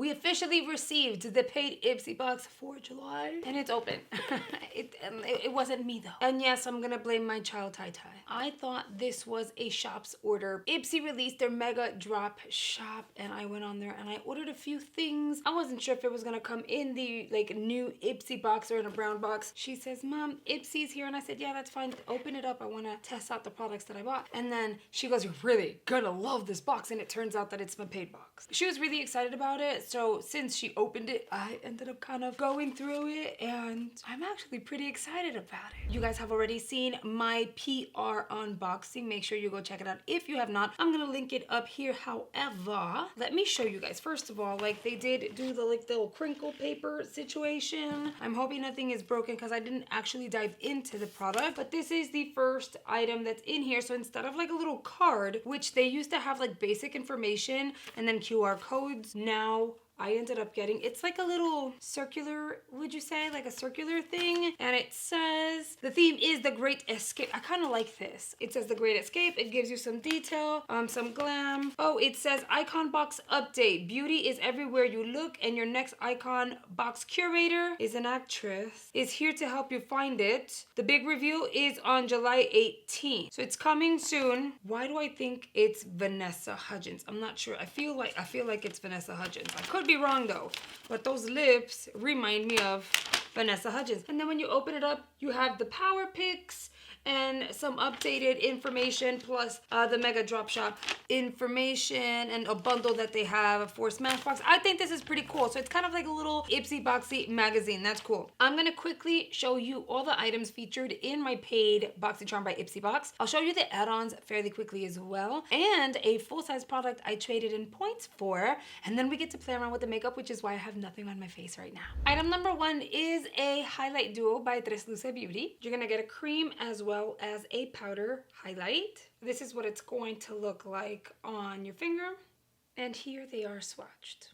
we officially received the paid Ipsy box for July, and it's open. It wasn't me though. And yes, I'm gonna blame my child Tai Tai. I thought this was a shop's order. Ipsy released their mega drop shop, and I went on there and I ordered a few things. I wasn't sure if it was gonna come in the like new Ipsy box or in a brown box. She says, Mom, Ipsy's here, and I said, yeah, that's fine. Open it up. I want to test out the products that I bought. And then she goes, you're really gonna love this box, and it turns out that it's my paid box. She was really excited about it, so since she opened it, I ended up kind of going through it, and I'm actually pretty excited about it. You guys have already seen my PR unboxing. Make sure you go check it out if you have not. I'm gonna link it up here. However, let me show you guys. First of all, like they did do the like little crinkle paper situation. I'm hoping nothing is broken because I didn't actually dive into the product, but this is the first item that's in here. So instead of like a little card, which they used to have like basic information and then QR codes, now I ended up getting, it's like a little circular, would you say, like a circular thing, and it says the theme is the Great Escape. I kind of like this. It says the Great Escape. It gives you some detail, some glam. Oh, it says icon box update. Beauty is everywhere you look, and your next icon box curator is an actress, is here to help you find it. The big reveal is on July 18th, so it's coming soon. Why do I think it's Vanessa Hudgens? I'm not sure. I feel like it's Vanessa Hudgens. I could be wrong though, but those lips remind me of Vanessa Hudgens. And then when you open it up, you have the power picks and some updated information, plus the mega drop shop information and a bundle that they have for Smashbox. I think this is pretty cool. So it's kind of like a little Ipsy Boxy magazine. That's cool. I'm gonna quickly show you all the items featured in my paid Boxycharm by Ipsy box. I'll show you the add-ons fairly quickly as well, and a full-size product I traded in points for, and then we get to play around with the makeup, which is why I have nothing on my face right now. Item number 1 is a highlight duo by Tres Luce Beauty. You're gonna get a cream as well as a powder highlight. This is what it's going to look like on your finger, and here they are swatched.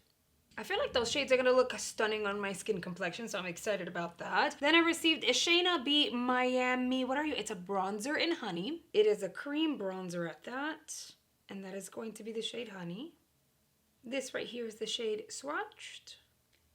I feel like those shades are gonna look stunning on my skin complexion, so I'm excited about that. Then I received a Shayna B Miami, what are you? It's a bronzer in honey. It is a cream bronzer at that, and that is going to be the shade Honey. This right here is the shade Swatched.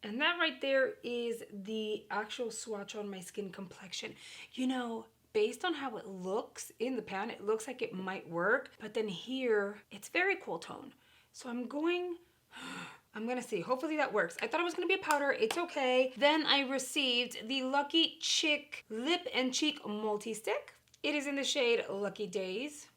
And that right there is the actual swatch on my skin complexion. You know, based on how it looks in the pan, it looks like it might work, but then here, it's very cool tone. So I'm gonna see, hopefully that works. I thought it was gonna be a powder, it's okay. Then I received the Lucky Chick Lip and Cheek Multi-Stick. It is in the shade Lucky Days.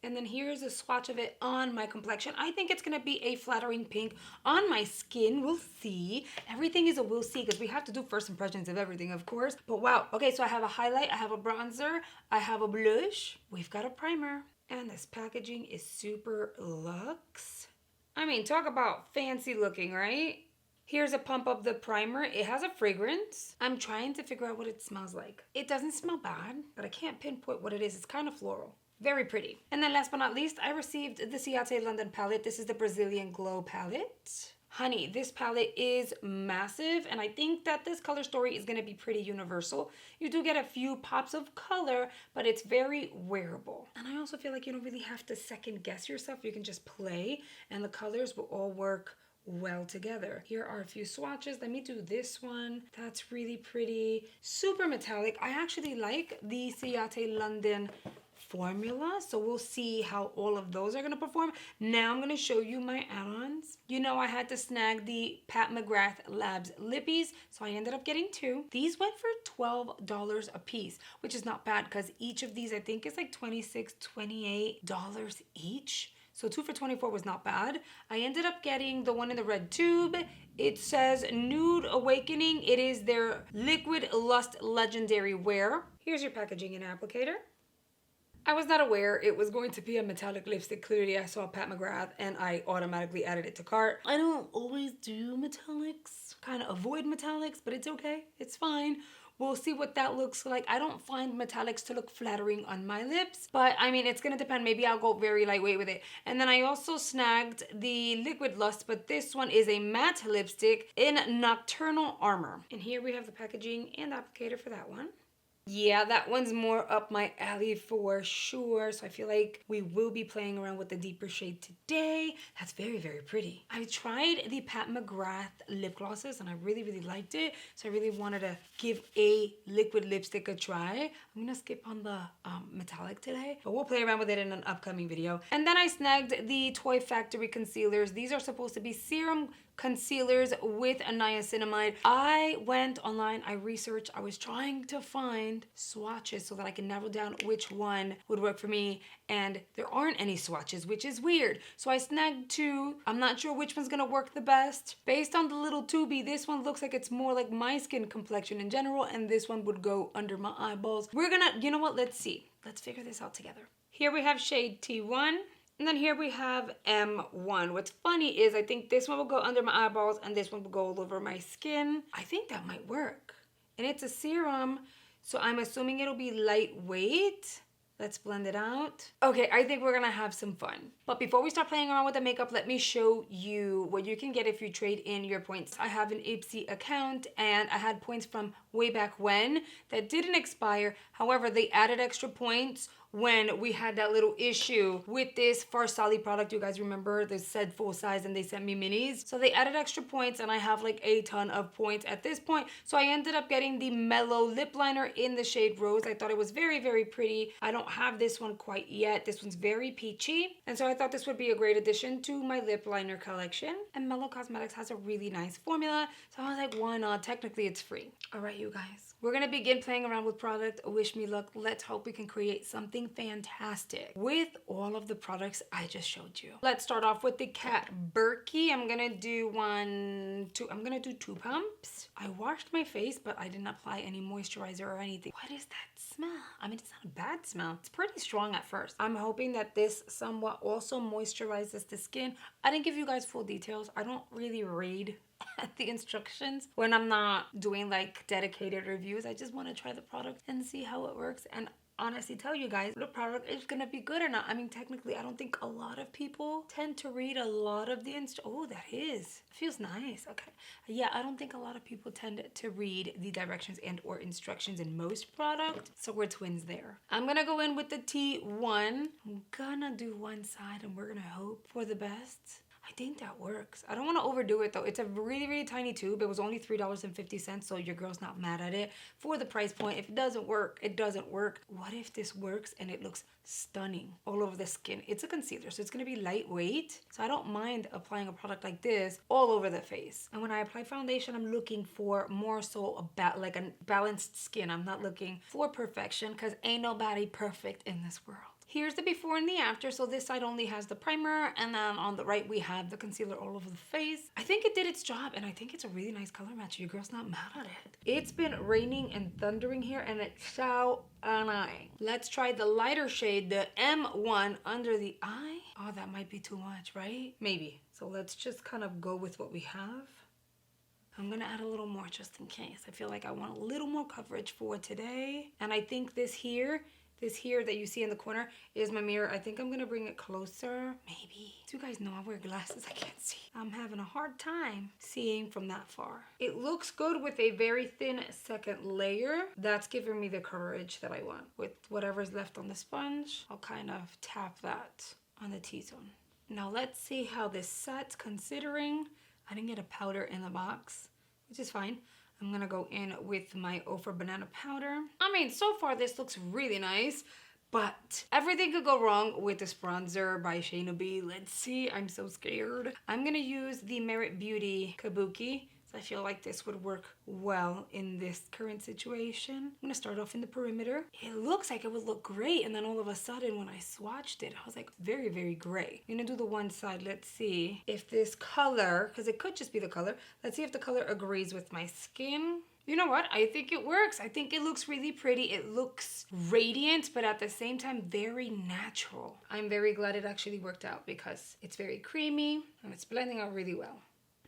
And then here's a swatch of it on my complexion. I think it's gonna be a flattering pink on my skin. We'll see. Everything is a we'll see because we have to do first impressions of everything, of course. But wow. Okay, so I have a highlight, I have a bronzer, I have a blush. We've got a primer. And this packaging is super luxe. I mean, talk about fancy looking, right? Here's a pump of the primer. It has a fragrance. I'm trying to figure out what it smells like. It doesn't smell bad, but I can't pinpoint what it is. It's kind of floral. Very pretty. And then last but not least, I received the Ciate London palette. This is the Brazilian Glow palette. Honey, this palette is massive, and I think that this color story is gonna be pretty universal. You do get a few pops of color, but it's very wearable. And I also feel like you don't really have to second guess yourself. You can just play, and the colors will all work well together. Here are a few swatches. Let me do this one. That's really pretty. Super metallic. I actually like the Ciate London formula, so we'll see how all of those are gonna perform. Now I'm gonna show you my add-ons. You know, I had to snag the Pat McGrath Labs lippies, so I ended up getting 2. These went for $12 a piece, which is not bad because each of these I think is like $26, $28 each. So 2 for $24 was not bad. I ended up getting the one in the red tube. It says Nude Awakening. It is their Liquid Lust Legendary Wear. Here's your packaging and applicator. I was not aware it was going to be a metallic lipstick. Clearly I saw Pat McGrath and I automatically added it to cart. I don't always do metallics, kind of avoid metallics, but it's okay, it's fine. We'll see what that looks like. I don't find metallics to look flattering on my lips, but I mean, it's gonna depend. Maybe I'll go very lightweight with it. And then I also snagged the Liquid Lust, but this one is a matte lipstick in Nocturnal Armor. And here we have the packaging and applicator for that one. Yeah, that one's more up my alley for sure. So I feel like we will be playing around with the deeper shade today. That's very, very pretty. I tried the Pat McGrath lip glosses and I really, really liked it. So I really wanted to give a liquid lipstick a try. I'm gonna skip on the metallic today, but we'll play around with it in an upcoming video. And then I snagged the Toy Factory concealers. These are supposed to be serum concealers with a niacinamide. I went online, I researched, I was trying to find swatches so that I can narrow down which one would work for me, and there aren't any swatches, which is weird. So I snagged two. I'm not sure which one's gonna work the best. Based on the little tubey, this one looks like it's more like my skin complexion in general, and this one would go under my eyeballs. We're gonna, you know what, let's see. Let's figure this out together. Here we have shade T1. And then here we have M1. What's funny is I think this one will go under my eyeballs and this one will go all over my skin. I think that might work. And it's a serum, so I'm assuming it'll be lightweight. Let's blend it out. Okay, I think we're gonna have some fun. But before we start playing around with the makeup, let me show you what you can get if you trade in your points. I have an Ipsy account and I had points from way back when that didn't expire. However, they added extra points when we had that little issue with this Farsali product. You guys remember, they said full size and they sent me minis. So they added extra points and I have like a ton of points at this point. So I ended up getting the Mellow lip liner in the shade Rose. I thought it was very, very pretty. I don't have this one quite yet. This one's very peachy. And so I thought this would be a great addition to my lip liner collection. And Mellow Cosmetics has a really nice formula. So I was like, why not? Technically it's free. All right, you guys. We're gonna begin playing around with product. Wish me luck. Let's hope we can create something fantastic with all of the products I just showed you. Let's start off with the Kat Berkey. I'm gonna do two pumps. I washed my face, but I didn't apply any moisturizer or anything. What is that smell? I mean, it's not a bad smell. It's pretty strong at first. I'm hoping that this somewhat also moisturizes the skin. I didn't give you guys full details. I don't really read the instructions when I'm not doing like dedicated reviews. I just want to try the product and see how it works and honestly tell you guys the product is gonna be good or not. I mean, technically I don't think a lot of people tend to read a lot of the oh, that is, it feels nice. Okay, yeah, I don't think a lot of people tend to read the directions and or instructions in most products, so we're twins there. I'm gonna go in with the T1. I'm gonna do one side and we're gonna hope for the best. I think that works. I don't want to overdo it though. It's a really, really tiny tube. It was only $3.50, so your girl's not mad at it for the price point. If it doesn't work, it doesn't work. What if this works and it looks stunning all over the skin? It's a concealer, so it's going to be lightweight. So I don't mind applying a product like this all over the face. And when I apply foundation, I'm looking for more so like a balanced skin. I'm not looking for perfection because ain't nobody perfect in this world. Here's the before and the after. So this side only has the primer, and then on the right we have the concealer all over the face. I think it did its job, and I think it's a really nice color match. Your girl's not mad at it. It's been raining and thundering here, and it's so annoying. Let's try the lighter shade, the M1 under the eye. Oh, that might be too much, right? Maybe. So let's just kind of go with what we have. I'm gonna add a little more just in case. I feel like I want a little more coverage for today. And I think this here that you see in the corner is my mirror. I think I'm gonna bring it closer, maybe. So you guys know I wear glasses, I can't see. I'm having a hard time seeing from that far. It looks good with a very thin second layer. That's giving me the coverage that I want. With whatever's left on the sponge, I'll kind of tap that on the T-zone. Now let's see how this sets, considering I didn't get a powder in the box, which is fine. I'm gonna go in with my Ofra Banana Powder. I mean, so far this looks really nice, but everything could go wrong with this bronzer by Shayna B. Let's see, I'm so scared. I'm gonna use the Merit Beauty Kabuki. So I feel like this would work well in this current situation. I'm gonna start off in the perimeter. It looks like it would look great, and then all of a sudden when I swatched it, I was like, very, very gray. I'm gonna do the one side. Let's see if this color, because it could just be the color. Let's see if the color agrees with my skin. You know what? I think it works. I think it looks really pretty. It looks radiant, but at the same time, very natural. I'm very glad it actually worked out because it's very creamy and it's blending out really well.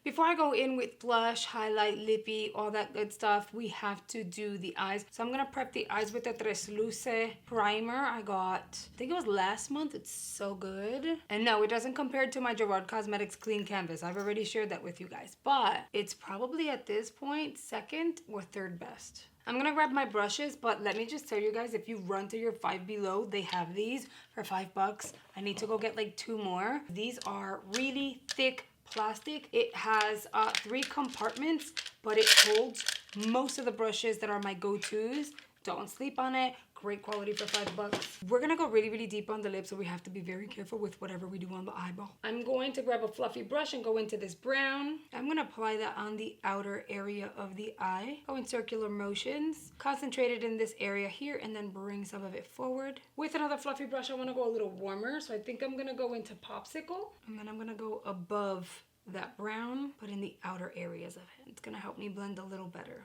Before I go in with blush, highlight, lippy, all that good stuff, we have to do the eyes. So I'm gonna prep the eyes with the Tres Luce primer I got, I think it was last month. It's so good. And no, it doesn't compare to my Gerard Cosmetics Clean Canvas. I've already shared that with you guys. But it's probably at this point, second or third best. I'm gonna grab my brushes, but let me just tell you guys, if you run to your Five Below, they have these for $5. I need to go get like 2 more. These are really thick plastic. It has 3 compartments, but it holds most of the brushes that are my go-tos. Don't sleep on it. Great quality for $5. We're gonna go really, really deep on the lips, so we have to be very careful with whatever we do on the eyeball. I'm going to grab a fluffy brush and go into this brown. I'm gonna apply that on the outer area of the eye. Go in circular motions. Concentrate it in this area here, and then bring some of it forward. With another fluffy brush, I wanna go a little warmer, so I think I'm gonna go into Popsicle, and then I'm gonna go above that brown, but in the outer areas of it. It's gonna help me blend a little better.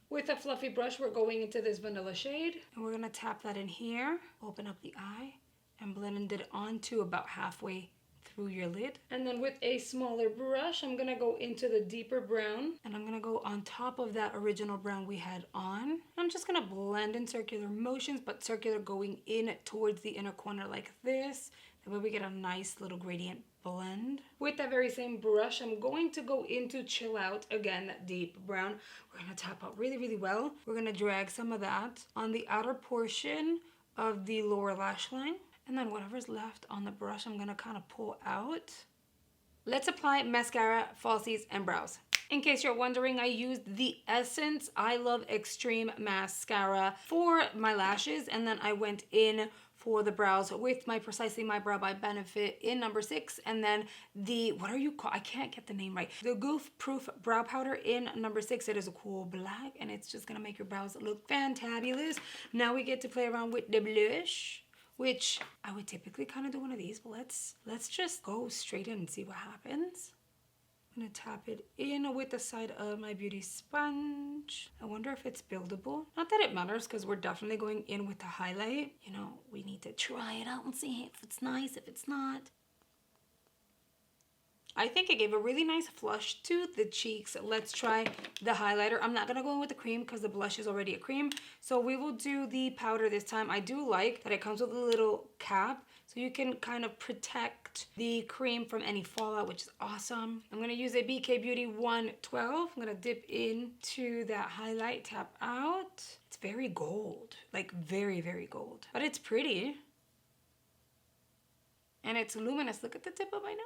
With a fluffy brush, we're going into this vanilla shade, and we're gonna tap that in here, open up the eye, and blend it onto about halfway through your lid. And then with a smaller brush, I'm gonna go into the deeper brown, and I'm gonna go on top of that original brown we had on. I'm just gonna blend in circular motions, but circular going in towards the inner corner like this. That way we get a nice little gradient blend. With that very same brush, I'm going to go into Chill Out again, that deep brown. We're gonna tap out really, really well. We're gonna drag some of that on the outer portion of the lower lash line. And then whatever's left on the brush, I'm gonna kind of pull out. Let's apply mascara, falsies, and brows. In case you're wondering, I used the Essence I Love Extreme Mascara for my lashes, and then I went in for the brows with my Precisely My Brow by Benefit in number 6, and then the, what are you called? I can't get the name right. The Goof Proof Brow Powder in number 6. It is a cool black, and it's just gonna make your brows look fantabulous. Now we get to play around with the blush, which I would typically kind of do one of these, but let's just go straight in and see what happens. I'm gonna tap it in with the side of my beauty sponge. I wonder if it's buildable. Not that it matters, because we're definitely going in with the highlight. You know, we need to try it out and see if it's nice, if it's not. I think it gave a really nice flush to the cheeks. Let's try the highlighter. I'm not gonna go in with the cream because the blush is already a cream. So we will do the powder this time. I do like that it comes with a little cap, so you can kind of protect the cream from any fallout, which is awesome. I'm gonna use a BK Beauty 112. I'm gonna dip into that highlight, tap out. It's very gold, like very, very gold, but it's pretty. And it's luminous. Look at the tip of my nose.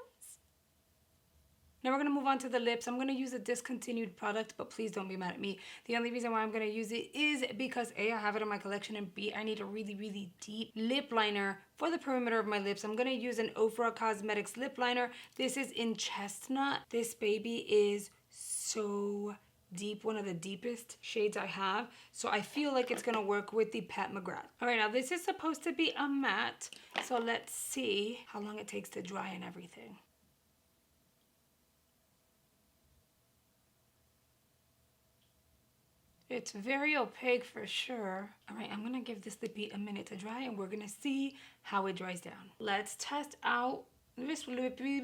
Now we're gonna move on to the lips. I'm gonna use a discontinued product, but please don't be mad at me. The only reason why I'm gonna use it is because A, I have it in my collection, and B, I need a really, really deep lip liner for the perimeter of my lips. I'm gonna use an Ofra Cosmetics lip liner. This is in Chestnut. This baby is so deep, one of the deepest shades I have. So I feel like it's gonna work with the Pat McGrath. All right, now this is supposed to be a matte. So let's see how long it takes to dry and everything. It's very opaque for sure. All right, I'm gonna give this lippy a minute to dry, and we're gonna see how it dries down. Let's test out this lippy.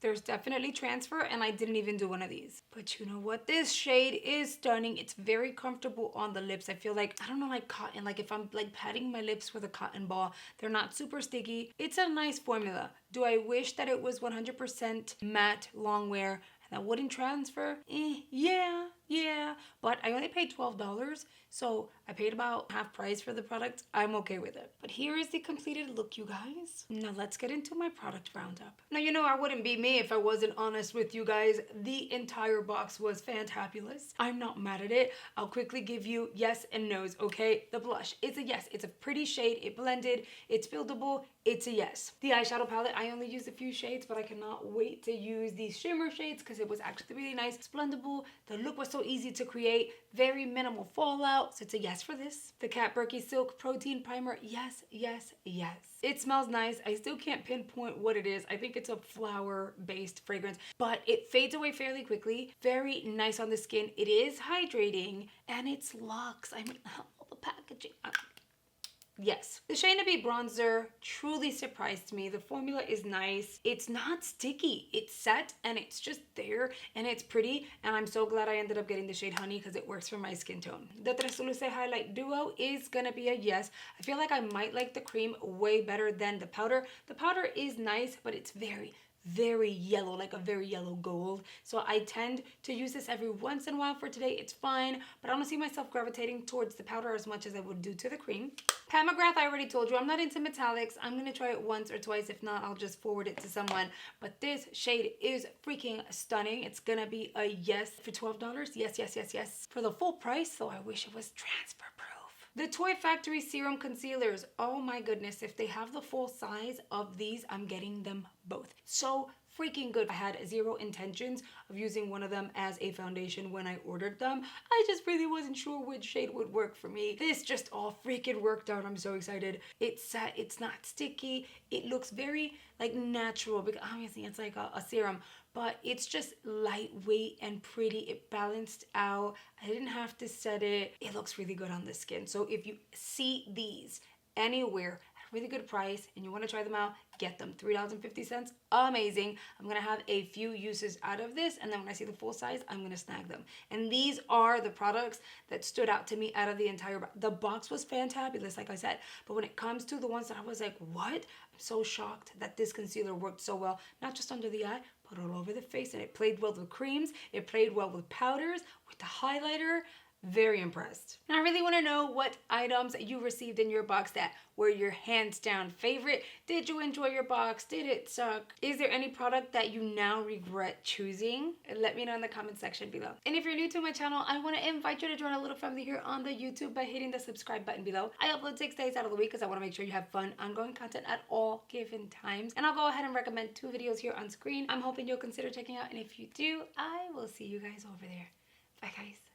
There's definitely transfer, and I didn't even do one of these. But you know what? This shade is stunning. It's very comfortable on the lips. I feel like, I don't know, like cotton. Like if I'm like patting my lips with a cotton ball, they're not super sticky. It's a nice formula. Do I wish that it was 100% matte long wear? That wouldn't transfer? Yeah. But I only paid $12, so I paid about half price for the product. I'm okay with it. But here is the completed look, you guys. Now let's get into my product roundup. Now, you know I wouldn't be me if I wasn't honest with you guys. The entire box was fantabulous. I'm not mad at it. I'll quickly give you yes and no's, okay? The blush, it's a yes. It's a pretty shade. It blended. It's buildable. It's a yes. The eyeshadow palette, I only used a few shades, but I cannot wait to use these shimmer shades because it was actually really nice. It's blendable. The look was so easy to create. Very minimal fallout. So it's a yes for this. The Kat Berkey Silk Protein Primer. Yes. It smells nice. I still can't pinpoint what it is. I think it's a flower-based fragrance, but it fades away fairly quickly. Very nice on the skin. It is hydrating, and it's luxe. I mean, all the packaging. Yes. The Shea and Be bronzer truly surprised me. The formula is nice. It's not sticky. It's set and it's just there and it's pretty. And I'm so glad I ended up getting the shade Honey because it works for my skin tone. The Tres Luce Highlight Duo is gonna be a yes. I feel like I might like the cream way better than the powder. The powder is nice, but it's very, very yellow, like a very yellow gold. So I tend to use this every once in a while. For today, it's fine, but I don't see myself gravitating towards the powder as much as I would do to the cream. Pat McGrath, I already told you, I'm not into metallics. I'm gonna try it once or twice. If not, I'll just forward it to someone. But this shade is freaking stunning. It's gonna be a yes for $12. Yes, yes, yes, yes. For the full price, though, I wish it was transfer proof. The Toy Factory Serum Concealers. Oh my goodness, if they have the full size of these, I'm getting them both. So freaking good. I had zero intentions of using one of them as a foundation when I ordered them. I just really wasn't sure which shade would work for me. This just all freaking worked out. I'm so excited. It's not sticky. It looks very like natural because obviously it's like a serum, but it's just lightweight and pretty. It balanced out. I didn't have to set it. It looks really good on the skin. So if you see these anywhere at a really good price and you want to try them out, get them. $3.50, amazing. I'm gonna have a few uses out of this, and then when I see the full size, I'm gonna snag them. And these are the products that stood out to me out of the entire box. The box was fantabulous, like I said, but when it comes to the ones that I was like, what? I'm so shocked that this concealer worked so well, not just under the eye, but all over the face, and it played well with creams, it played well with powders, with the highlighter. Very impressed. Now I really want to know what items you received in your box that were your hands down favorite. Did you enjoy your box? Did it suck? Is there any product that you now regret choosing? Let me know in the comment section below. And if you're new to my channel, I want to invite you to join a little family here on the YouTube by hitting the subscribe button below. I upload 6 days out of the week because I want to make sure you have fun, ongoing content at all given times. And I'll go ahead and recommend 2 videos here on screen I'm hoping you'll consider checking out. And if you do, I will see you guys over there. Bye guys.